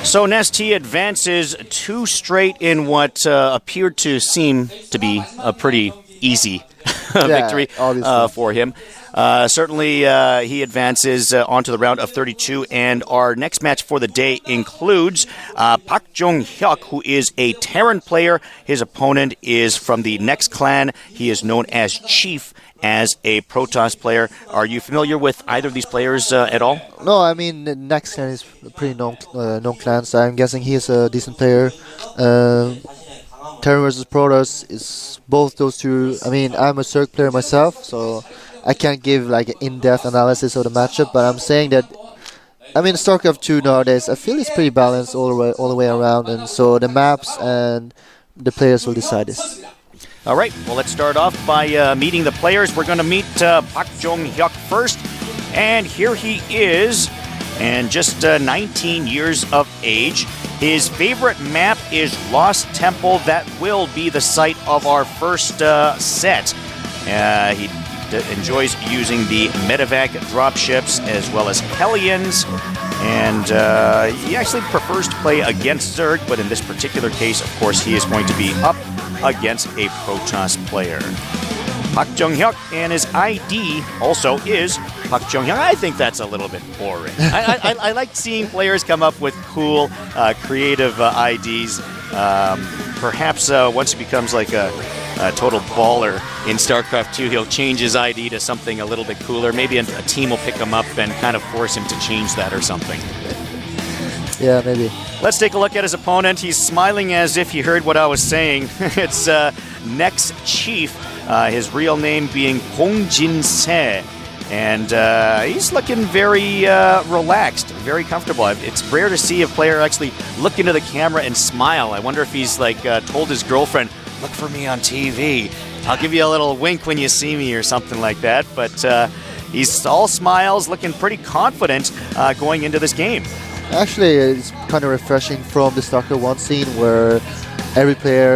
So Nesty advances 2 straight in what appeared to seem to be a pretty easy victory for him. Certainly, he advances onto the round of 32, and our next match for the day includes ParkJongHyuk, who is a Terran player. His opponent is from the next clan. He is known as Chief, as a Protoss player. Are you familiar with either of these players at all? No, I mean, the next clan is a pretty known clan, so I'm guessing he is a decent player. Terran versus Protoss is both those two. I mean, I'm a Zerg player myself, so I can't give like an in-depth analysis of the matchup, but I'm saying that, I mean, StarCraft 2 nowadays, I feel it's pretty balanced all the way around, and so the maps and the players will decide this. All right, well, let's start off by meeting the players. We're going to meet ParkJongHyuk first, and here he is, and just 19 years of age. His favorite map is Lost Temple. That will be the site of our first set. He enjoys using the medevac dropships as well as Hellions, and he actually prefers to play against Zerg, but in this particular case, of course, he is going to be up against a Protoss player. ParkJongHyuk, and his ID also is ParkJongHyuk. I think that's a little bit boring. I like seeing players come up with cool, creative IDs. Perhaps once he becomes like a total baller in StarCraft 2, he'll change his ID to something a little bit cooler. Maybe a team will pick him up and kind of force him to change that or something. Yeah, maybe. Let's take a look at his opponent. He's smiling as if he heard what I was saying. It's Next Chief, his real name being Hongjin Se. And he's looking very relaxed, very comfortable. It's rare to see a player actually look into the camera and smile. I wonder if he's like told his girlfriend, look for me on TV. I'll give you a little wink when you see me or something like that. But he's all smiles, looking pretty confident going into this game. Actually, it's kind of refreshing from the StarCraft 1 scene where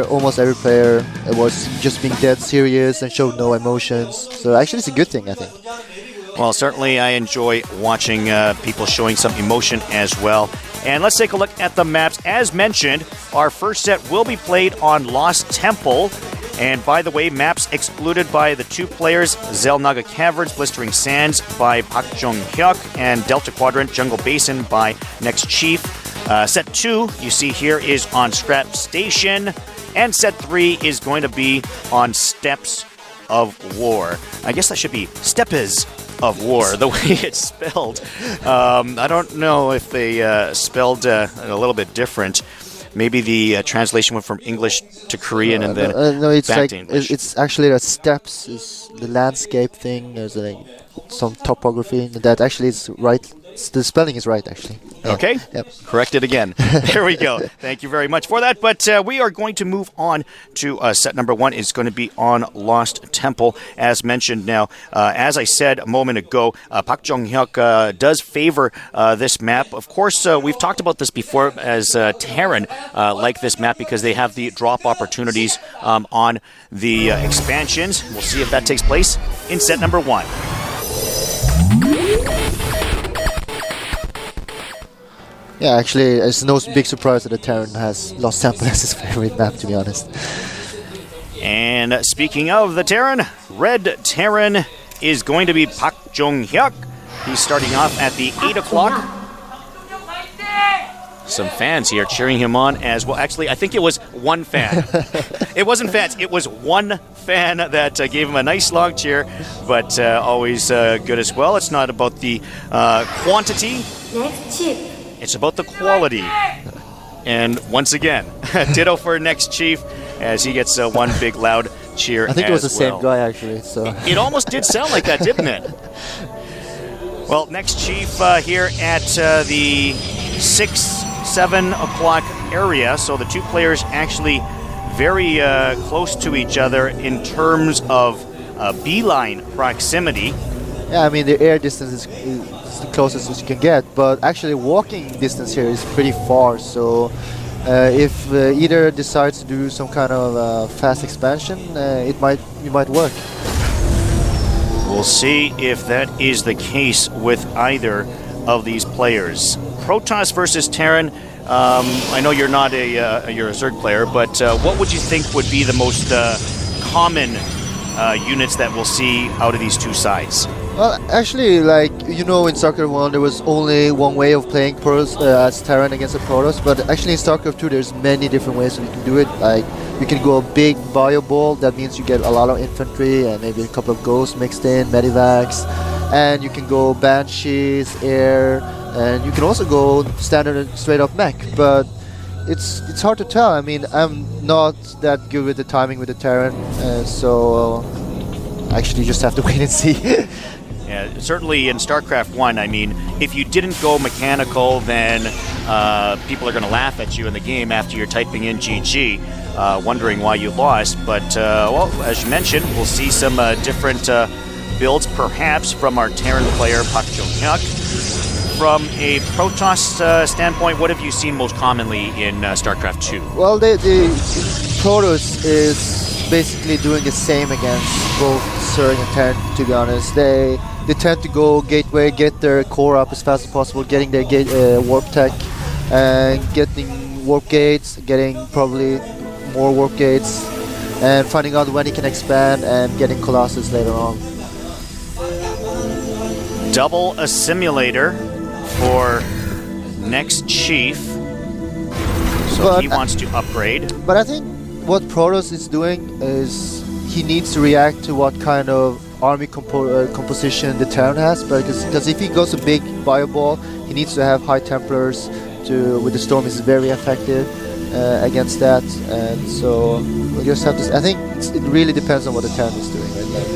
almost every player was just being dead serious and showed no emotions. So actually it's a good thing, I think. Well, certainly I enjoy watching people showing some emotion as well. And let's take a look at the maps. As mentioned, our first set will be played on Lost Temple. And by the way, maps excluded by the 2 players, Zelnaga Caverns, Blistering Sands by ParkJongHyuk, and Delta Quadrant, Jungle Basin by Next Chief. Set 2, you see here, is on Scrap Station, and Set 3 is going to be on Steppes of War. I guess that should be Steppes of War, the way it's spelled. I don't know if they spelled a little bit different. Maybe the translation went from English to Korean and then no, it's back like to English. It's actually the steps, is the landscape thing. There's like some topography that actually is right. The spelling is right, actually. Yeah. Okay, yep. Correct it again. There we go. Thank you very much for that. But we are going to move on to set number 1. It's going to be on Lost Temple, as mentioned. Now, as I said a moment ago, ParkJongHyuk does favor this map. Of course, we've talked about this before as Terran like this map because they have the drop opportunities on the expansions. We'll see if that takes place in set number 1. Yeah, actually, it's no big surprise that the Terran has Lost Temple as his favorite map, to be honest. And speaking of the Terran, Red Terran is going to be ParkJongHyuk. He's starting off at the 8 o'clock. Some fans here cheering him on as well. Actually, I think it was one fan. It wasn't fans. It was one fan that gave him a nice long cheer, but always good as well. It's not about the quantity. It's about the quality. And once again, ditto for Next Chief as he gets one big loud cheer. I think it was the same guy, actually. So it almost did sound like that, didn't it? Well, Next Chief here at the 6, 7 o'clock area. So the 2 players actually very close to each other in terms of beeline proximity. Yeah, I mean, the air distance is the closest as you can get, but actually walking distance here is pretty far, so if either decides to do some kind of fast expansion, it might work. We'll see if that is the case with either of these players. Protoss versus Terran, I know you're not you're a Zerg player, but what would you think would be the most common units that we'll see out of these two sides? Well, actually, like, you know, in StarCraft 1 there was only one way of playing Protoss as Terran against a Protoss, but actually in StarCraft 2 there's many different ways that you can do it. Like, you can go a big bio ball, that means you get a lot of infantry and maybe a couple of ghosts mixed in, medivacs, and you can go banshees, air, and you can also go standard straight up mech, but it's hard to tell. I mean, I'm not that good with the timing with the Terran, so actually you just have to wait and see. Yeah, certainly in StarCraft 1, I mean, if you didn't go mechanical, then people are going to laugh at you in the game after you're typing in GG, wondering why you lost. But, well, as you mentioned, we'll see some different builds, perhaps, from our Terran player, ParkJongHyuk. From a Protoss standpoint, what have you seen most commonly in StarCraft 2? Well, the Protoss is basically doing the same against both Zerg and Terran, to be honest. They tend to go gateway, get their core up as fast as possible, getting their warp tech, and getting warp gates, getting probably more warp gates, and finding out when he can expand, and getting Colossus later on. Double assimilator for next Chief, so but he wants to upgrade. But I think what Protoss is doing is he needs to react to what kind of army composition the Terran has, because if he goes a big fireball, he needs to have high Templars. With the Storm is very effective against that, and so we'll just have to. I think it really depends on what the Terran is doing right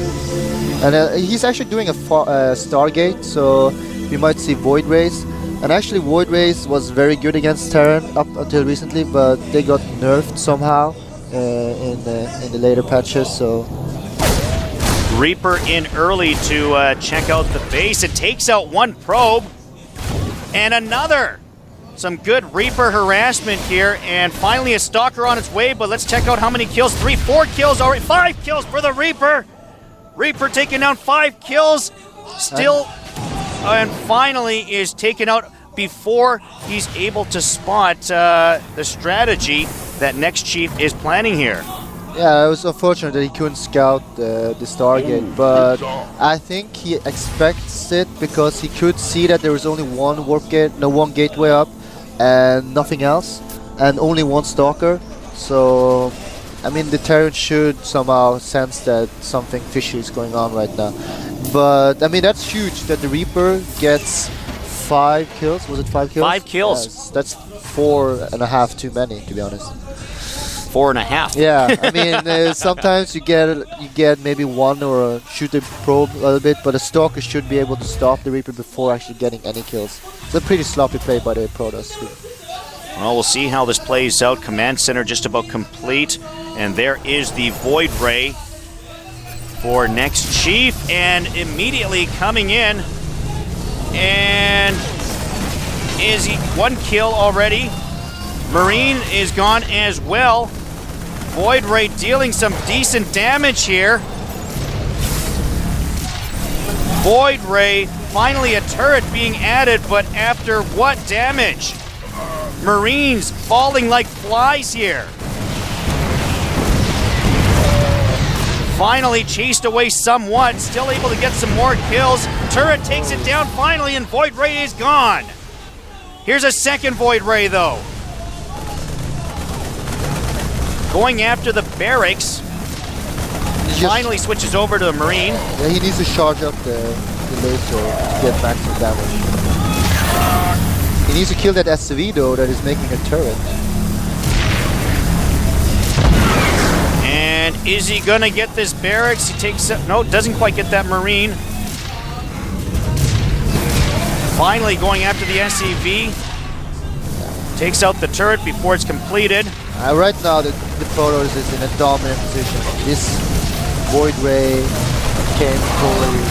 now. And he's actually doing a Stargate, so we might see Void Rays. And actually Void Rays was very good against Terran up until recently, but they got nerfed somehow in the later patches. So Reaper in early to check out the base. It takes out one probe and another. Some good Reaper harassment here, and finally a Stalker on its way, but let's check out how many kills. 4 kills already. 5 kills for the Reaper. Reaper taking down 5 kills. Still, and finally is taken out before he's able to spot the strategy that Next Chief is planning here. Yeah, it was unfortunate that he couldn't scout the Stargate, but I think he expects it because he could see that there was only one warp gate, one gateway up, and nothing else, and only one Stalker. So, I mean, the Terran should somehow sense that something fishy is going on right now. But, I mean, that's huge that the Reaper gets 5 kills. Was it 5 kills? 5 kills. Yes, that's 4.5 too many, to be honest. 4.5. Yeah, I mean, sometimes you get maybe one or shoot the probe a little bit, but a Stalker should be able to stop the Reaper before actually getting any kills. It's a pretty sloppy play by the Protoss. Well, we'll see how this plays out. Command center just about complete, and there is the Void Ray for Next Chief, and immediately coming in, and is he 1 kill already? Marine is gone as well. Void Ray dealing some decent damage here. Void Ray, finally a turret being added, but after what damage? Marines falling like flies here. Finally chased away somewhat, still able to get some more kills. Turret takes it down finally, and Void Ray is gone. Here's a second Void Ray though. Going after the barracks. Finally switches over to the Marine. Yeah, he needs to charge up the laser to get maximum damage. He needs to kill that SCV though that is making a turret. And is he gonna get this barracks? He takes it. No, doesn't quite get that Marine. Finally going after the SCV. Takes out the turret before it's completed. Right now the Protoss is in a dominant position. This Void Ray came totally.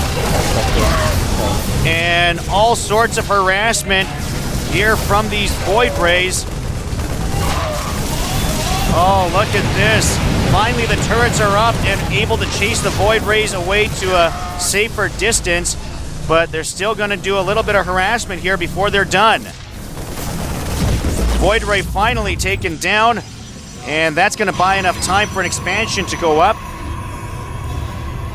And all sorts of harassment here from these Void Rays. Oh, look at this. Finally the turrets are up and able to chase the Void Rays away to a safer distance, but they're still going to do a little bit of harassment here before they're done. Void Ray finally taken down, and that's going to buy enough time for an expansion to go up.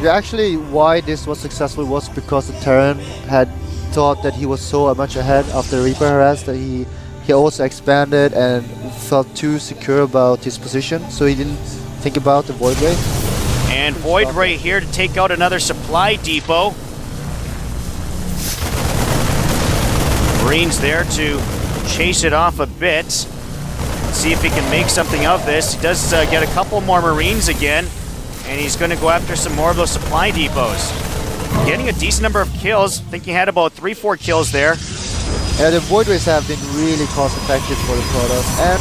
Yeah, actually, why this was successful was because the Terran had thought that he was so much ahead after Reaper harass that he also expanded and felt too secure about his position, so he didn't think about the Void Ray. And Void Ray here to take out another supply depot. Marines there to chase it off a bit. See if he can make something of this. He does get a couple more Marines again, and he's going to go after some more of those supply depots. Getting a decent number of kills. I think he had about 3-4 kills there. Yeah, the Void Rays have been really cost effective for the Protoss. And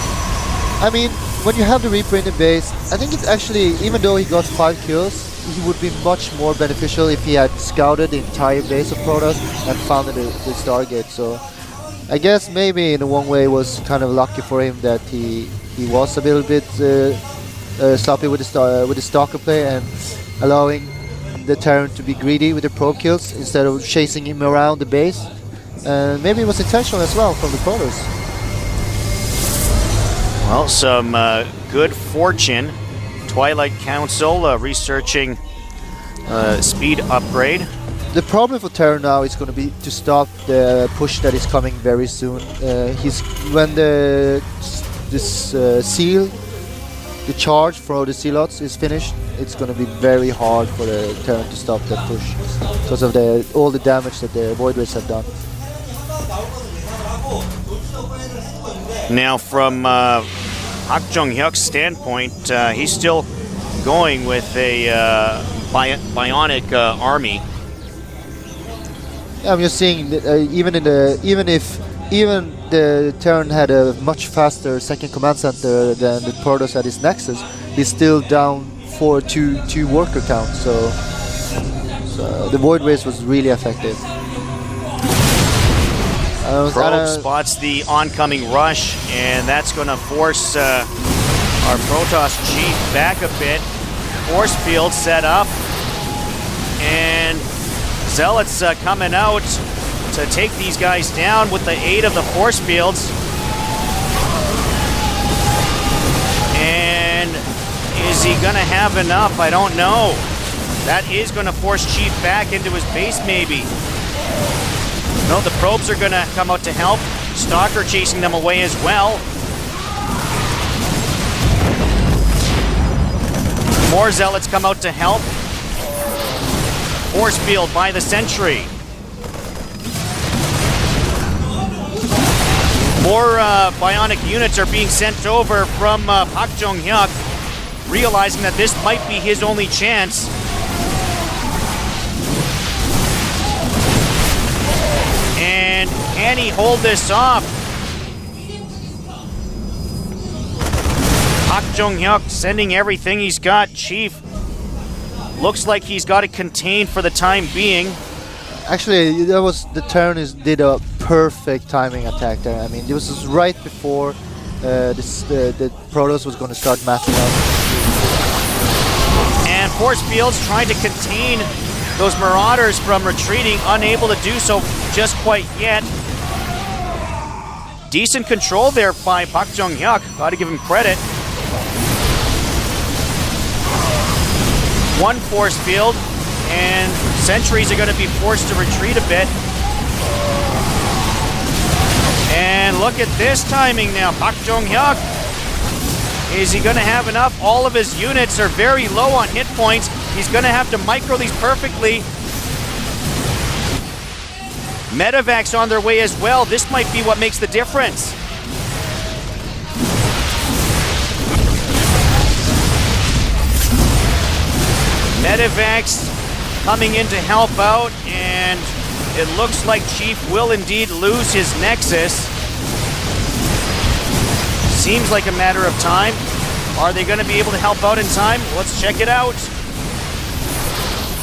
I mean, when you have the Reaper in the base, I think it's actually, even though he got 5 kills, he would be much more beneficial if he had scouted the entire base of Protoss and found the Stargate. So I guess maybe in one way it was kind of lucky for him that he was a little bit sloppy with the Stalker play and allowing the Terran to be greedy with the probe kills instead of chasing him around the base. And maybe it was intentional as well from the Protoss. Well, some good fortune. Twilight Council researching speed upgrade. The problem for Terran now is going to be to stop the push that is coming very soon. When the charge for the Zealots is finished, it's going to be very hard for the Terran to stop that push because of all the damage that the Void Rays have done. Now, from ParkJongHyuk's standpoint, he's still going with a bionic army. Yeah, I'm just seeing that, even the Terran had a much faster second command center than the Protoss at his Nexus, he's still down for two worker count. So the Void Race was really effective. Probe spots the oncoming rush, and that's going to force our Protoss chief back a bit. Force field set up, and Zealots coming out to take these guys down with the aid of the force fields. And is he going to have enough? I don't know. That is going to force Chief back into his base, maybe. No, the probes are going to come out to help. Stalker chasing them away as well. More Zealots come out to help. Force field by the sentry. More bionic units are being sent over from ParkJongHyuk, realizing that this might be his only chance. And can he hold this off? ParkJongHyuk sending everything he's got. Chief looks like he's got it contained for the time being. Actually, the Terran did a perfect timing attack there. I mean, it was right before the Protoss was going to start massing up. And force fields trying to contain those Marauders from retreating, unable to do so just quite yet. Decent control there by ParkJongHyuk. Got to give him credit. One force field, and sentries are going to be forced to retreat a bit. And look at this timing now. ParkJongHyuk, is he going to have enough? All of his units are very low on hit points. He's going to have to micro these perfectly. Medevacs on their way as well. This might be what makes the difference. Medevacs coming in to help out, and it looks like Chief will indeed lose his Nexus. Seems like a matter of time. Are they going to be able to help out in time? Let's check it out.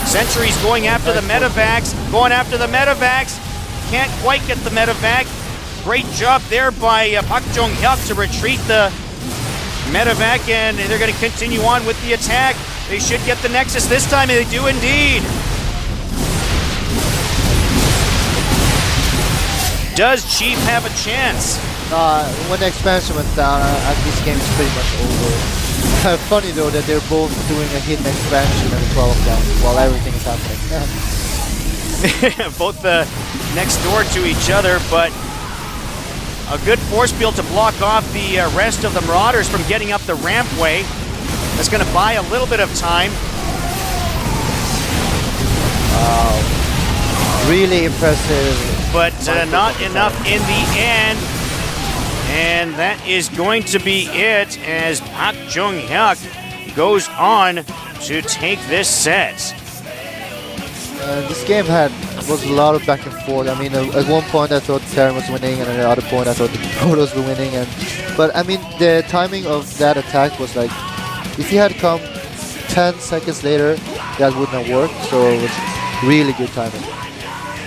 Sentry's going after the Medevacs. Going after the Medevacs. Can't quite get the Medevac. Great job there by ParkJongHyuk to retreat the Medevac, and they're going to continue on with the attack. They should get the Nexus this time, and they do indeed. Does Chief have a chance? When the expansion went down, this game is pretty much over. Funny though that they're both doing a hidden expansion at 12 o'clock while everything is happening. Both next door to each other, but a good force field to block off the rest of the Marauders from getting up the rampway. That's going to buy a little bit of time. Really impressive. But not enough in the end. And that is going to be it as ParkJongHyuk goes on to take this set. This game was a lot of back and forth. I mean, at one point I thought Terran was winning, and at the other point I thought the Protoss were winning. But I mean, the timing of that attack was like, if he had come 10 seconds later, that wouldn't have worked. So it was really good timing.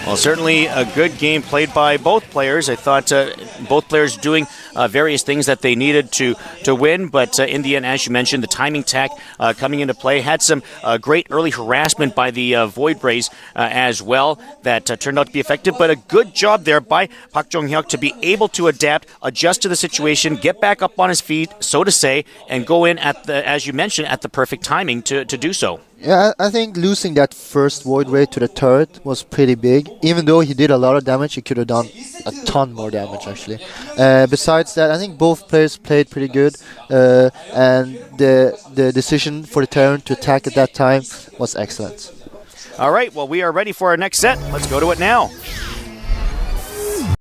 Well, certainly a good game played by both players. I thought both players doing various things that they needed to win, but in the end, as you mentioned, the timing tech coming into play had some great early harassment by the Void Rays as well that turned out to be effective, but a good job there by ParkJongHyuk to be able to adapt, adjust to the situation, get back up on his feet, so to say, and go in at the, as you mentioned, at the perfect timing to do so. Yeah, I think losing that first Void Ray to the turret was pretty big. Even though he did a lot of damage, he could have done a ton more damage, actually. Besides that, I think both players played pretty good. And the decision for the Terran to attack at that time was excellent. All right, well, we are ready for our next set. Let's go to it now.